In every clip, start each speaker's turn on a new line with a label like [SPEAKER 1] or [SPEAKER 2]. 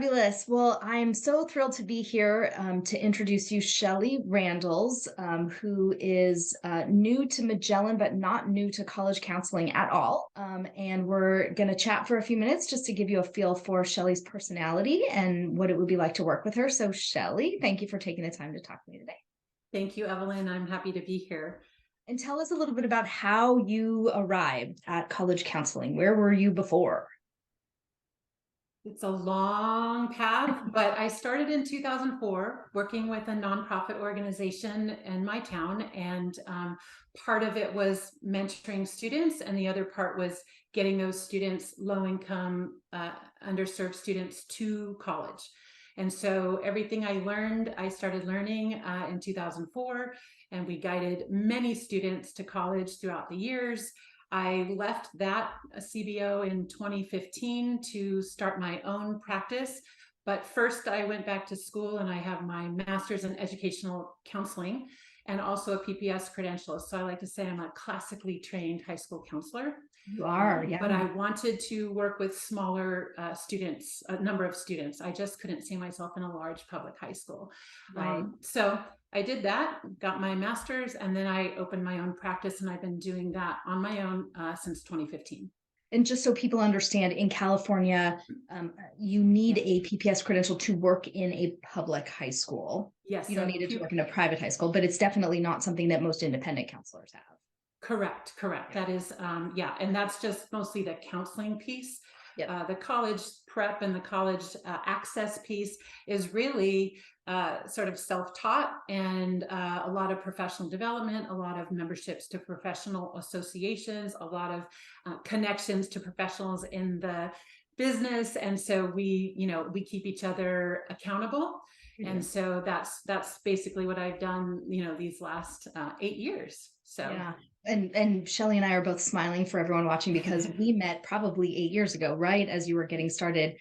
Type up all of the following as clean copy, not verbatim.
[SPEAKER 1] Fabulous. Well, I'm so thrilled to be here to introduce you, Shelley Randles, who is new to Magellan, but not new to college counseling at all. And we're going to chat for a few minutes just to give you a feel for Shelley's personality and what it would be like to work with her. So, Shelley, thank you for taking the time to talk to me today.
[SPEAKER 2] Thank you, Evelyn. I'm happy to be here.
[SPEAKER 1] And tell us a little bit about how you arrived at college counseling. Where were you before?
[SPEAKER 2] It's a long path, but I started in 2004 working with a nonprofit organization in my town. And part of it was mentoring students, and the other part was getting those students, low income, underserved students, to college. And so everything I learned, I started learning in 2004, and we guided many students to college throughout the years. I left that CBO in 2015 to start my own practice. But first I went back to school, and I have my master's in educational counseling and also a PPS credential. So I like to say I'm a classically trained high school counselor.
[SPEAKER 1] You are, yeah.
[SPEAKER 2] But I wanted to work with smaller students, a number of students. I just couldn't see myself in a large public high school.
[SPEAKER 1] Right.
[SPEAKER 2] So I did that, got my master's, and then I opened my own practice, and I've been doing that on my own since 2015.
[SPEAKER 1] And just so people understand, in California, you need a PPS credential to work in a public high school.
[SPEAKER 2] Yes.
[SPEAKER 1] You don't need it to work in a private high school, but it's definitely not something that most independent counselors have.
[SPEAKER 2] Correct. That is, yeah. And that's just mostly the counseling piece.
[SPEAKER 1] Yep.
[SPEAKER 2] The college prep and the college access piece is really sort of self-taught, and a lot of professional development, a lot of memberships to professional associations, a lot of connections to professionals in the business. And so we keep each other accountable. Mm-hmm. And so that's basically what I've done, these last 8 years. So
[SPEAKER 1] yeah. And Shelley and I are both smiling for everyone watching, because we met probably 8 years ago, right as you were getting started,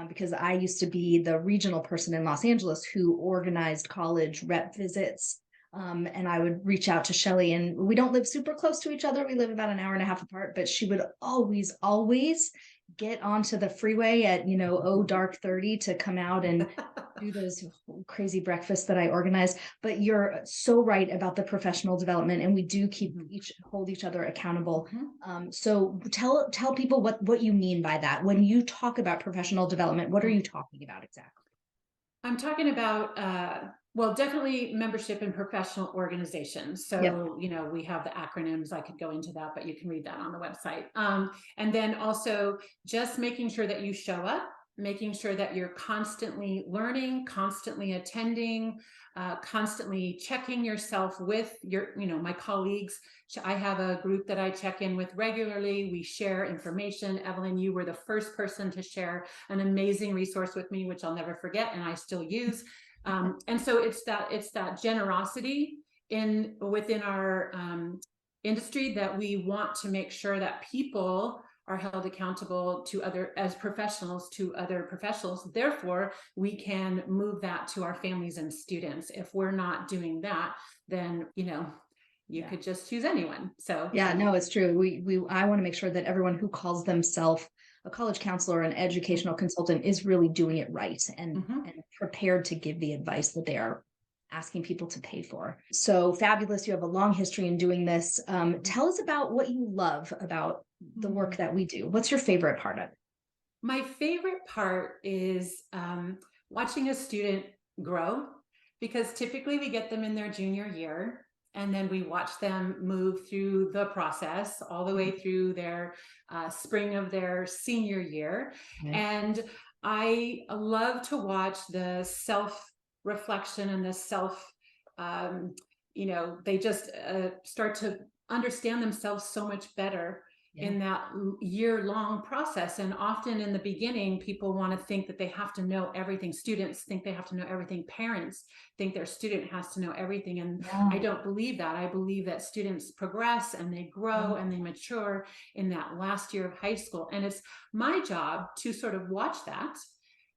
[SPEAKER 1] because I used to be the regional person in Los Angeles who organized college rep visits. And I would reach out to Shelley, and we don't live super close to each other. We live about an hour and a half apart, but she would always get onto the freeway at, dark 30 to come out and do those crazy breakfasts that I organize. But you're so right about the professional development, and we do hold each other accountable. Mm-hmm. So tell people what you mean by that. When you talk about professional development, what are you talking about exactly?
[SPEAKER 2] I'm talking about, well, definitely membership in professional organizations. So, yep. We have the acronyms. I could go into that, but you can read that on the website. And then also just making sure that you show up, making sure that you're constantly learning, constantly attending, constantly checking yourself with my colleagues. I have a group that I check in with regularly. We share information. Evelyn, you were the first person to share an amazing resource with me, which I'll never forget, and I still use. And so it's that generosity within our industry, that we want to make sure that people are held accountable to other professionals. Therefore, we can move that to our families and students. If we're not doing that, then you could just choose anyone. So
[SPEAKER 1] yeah, no, it's true. I want to make sure that everyone who calls themselves a college counselor, an educational consultant, is really doing it right and, mm-hmm. and prepared to give the advice that they are asking people to pay for. So fabulous. You have a long history in doing this. Tell us about what you love about the work that we do. What's your favorite part of it?
[SPEAKER 2] My favorite part is watching a student grow, because typically we get them in their junior year, and then we watch them move through the process all the way through their spring of their senior year. Okay. And I love to watch the self-reflection and the they just start to understand themselves so much better. Yeah. In that year-long process. And often in the beginning, people want to think that they have to know everything. Students think they have to know everything. Parents think their student has to know everything. And yeah. I don't believe that. I believe that students progress and they grow and they mature in that last year of high school. And it's my job to sort of watch that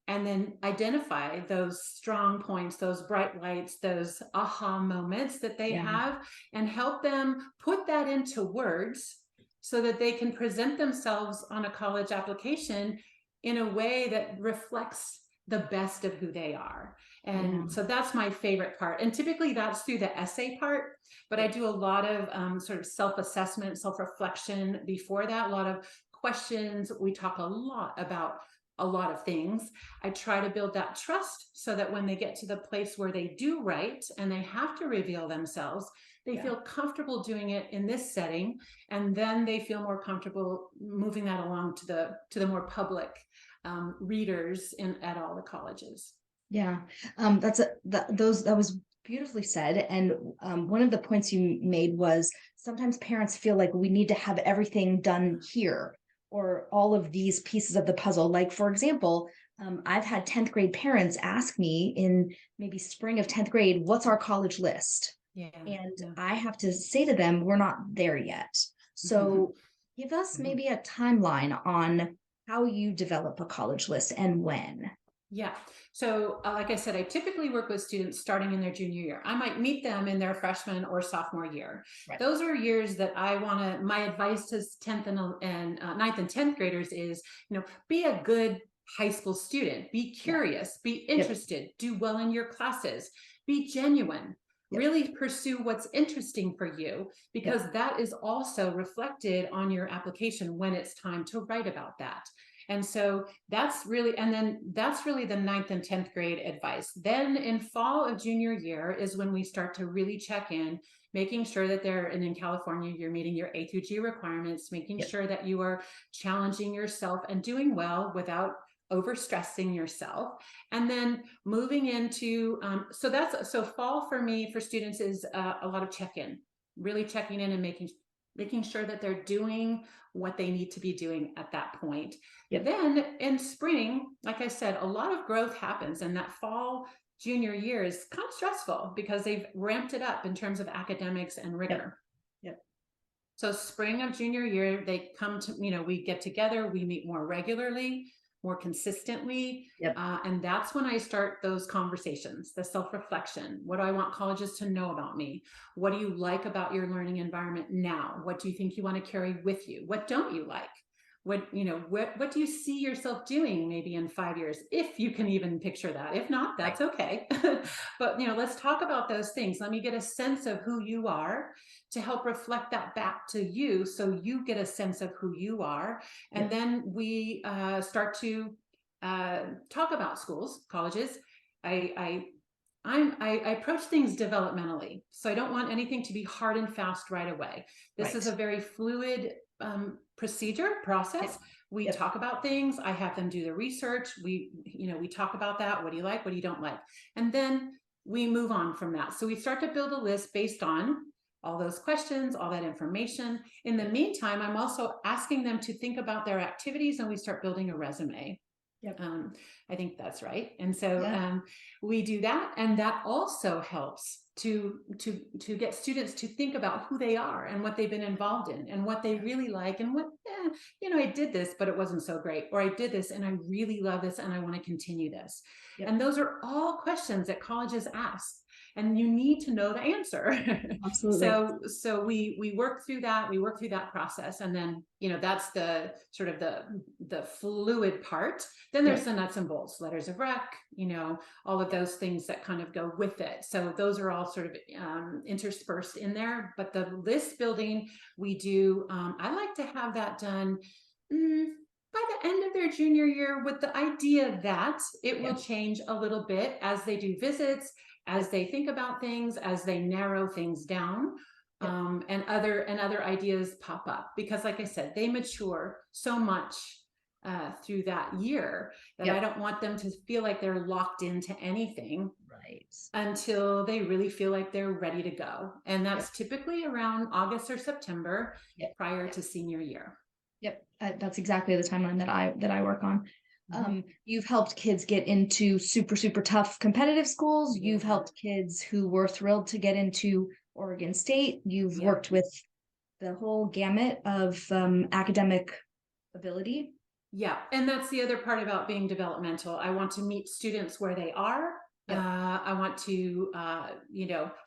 [SPEAKER 2] and then identify those strong points, those bright lights, those aha moments that they have, and help them put that into words, so that they can present themselves on a college application in a way that reflects the best of who they are.
[SPEAKER 1] Yeah.
[SPEAKER 2] And so that's my favorite part. And typically that's through the essay part, but I do a lot of sort of self-assessment, self-reflection before that, a lot of questions. We talk a lot about a lot of things. I try to build that trust so that when they get to the place where they do write and they have to reveal themselves, they feel comfortable doing it in this setting, and then they feel more comfortable moving that along to the more public readers at all the colleges.
[SPEAKER 1] Yeah. That was beautifully said. And one of the points you made was sometimes parents feel like we need to have everything done here, or all of these pieces of the puzzle. Like, for example, I've had 10th grade parents ask me in maybe spring of 10th grade, what's our college list?
[SPEAKER 2] Yeah.
[SPEAKER 1] And
[SPEAKER 2] Yeah.
[SPEAKER 1] I have to say to them, we're not there yet. So give us maybe a timeline on how you develop a college list and when.
[SPEAKER 2] Yeah. So, like I said, I typically work with students starting in their junior year. I might meet them in their freshman or sophomore year.
[SPEAKER 1] Right.
[SPEAKER 2] Those are years that I want to, my advice to 10th and 9th and 10th graders is, be a good high school student, be curious, be interested, do well in your classes, be genuine. Really pursue what's interesting for you, because that is also reflected on your application when it's time to write about that. And so that's really the 9th and 10th grade advice. Then in fall of junior year is when we start to really check in, making sure that and in California, you're meeting your A through G requirements, making sure that you are challenging yourself and doing well without overstressing yourself. And then moving into, so fall for me, for students, is a lot of check-in, really checking in and making sure that they're doing what they need to be doing at that point. Then in spring, like I said, a lot of growth happens, and that fall junior year is kind of stressful because they've ramped it up in terms of academics and rigor. So spring of junior year, they come to, we get together, we meet more regularly, more consistently. And that's when I start those conversations, the self-reflection. What do I want colleges to know about me? What do you like about your learning environment now? What do you think you want to carry with you? What don't you like? What do you see yourself doing maybe in 5 years, if you can even picture that? If not, that's okay. But let's talk about those things. Let me get a sense of who you are to help reflect that back to you, so you get a sense of who you are. And then we start to talk about schools, colleges. I approach things developmentally, so I don't want anything to be hard and fast right away. This is a very fluid process. We talk about things. I have them do the research. We talk about that. What do you like? What do you don't like? And then we move on from that. So we start to build a list based on all those questions, all that information. In the meantime, I'm also asking them to think about their activities, and we start building a resume. I think that's right. And so we do that, and that also helps to get students to think about who they are and what they've been involved in and what they really like, and what I did this but it wasn't so great, or I did this and I really love this and I want to continue this. And those are all questions that colleges ask, and you need to know the answer. Absolutely. So we work through that process, and then that's the sort of the fluid part. Then there's the nuts and bolts, letters of rec, all of those things that kind of go with it. So those are all sort of interspersed in there. But the list building we do, I like to have that done by the end of their junior year, with the idea that it will change a little bit as they do visits, as they think about things, as they narrow things down, and other ideas pop up. Because like I said, they mature so much through that year that I don't want them to feel like they're locked into anything until they really feel like they're ready to go. And that's typically around August or September, prior to senior year.
[SPEAKER 1] That's exactly the timeline that I work on. You've helped kids get into super, super tough competitive schools. You've helped kids who were thrilled to get into Oregon State. You've worked with the whole gamut of academic ability. And
[SPEAKER 2] that's the other part about being developmental. I want to meet students where they are. I want to,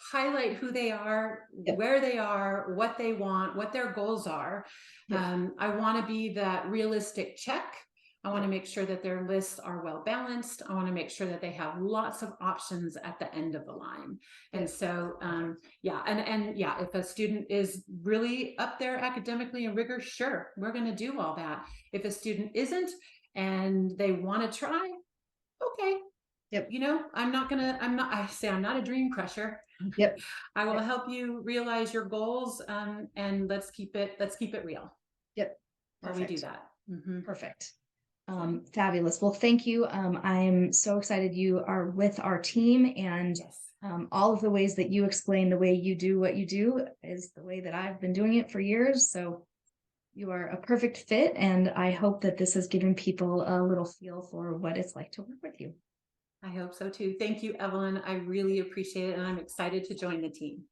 [SPEAKER 2] highlight who they are, where they are, what they want, what their goals are. I want to be that realistic check I want to make sure that their lists are well balanced. I want to make sure that they have lots of options at the end of the line. And
[SPEAKER 1] Yes.
[SPEAKER 2] so, yeah, and yeah, if a student is really up there academically in rigor, sure, we're going to do all that. If a student isn't and they want to try, okay.
[SPEAKER 1] Yep.
[SPEAKER 2] You know, I'm not, I say I'm not a dream crusher.
[SPEAKER 1] Yep.
[SPEAKER 2] I will help you realize your goals, and let's keep it real
[SPEAKER 1] Yep.
[SPEAKER 2] while we do
[SPEAKER 1] Perfect.
[SPEAKER 2] that.
[SPEAKER 1] Perfect. Fabulous. Well, thank you. I'm so excited you are with our team, and
[SPEAKER 2] Yes.
[SPEAKER 1] all of the ways that you explain the way you do what you do is the way that I've been doing it for years. So you are a perfect fit, and I hope that this has given people a little feel for what it's like to work with you.
[SPEAKER 2] I hope so too. Thank you, Evelyn. I really appreciate it, and I'm excited to join the team.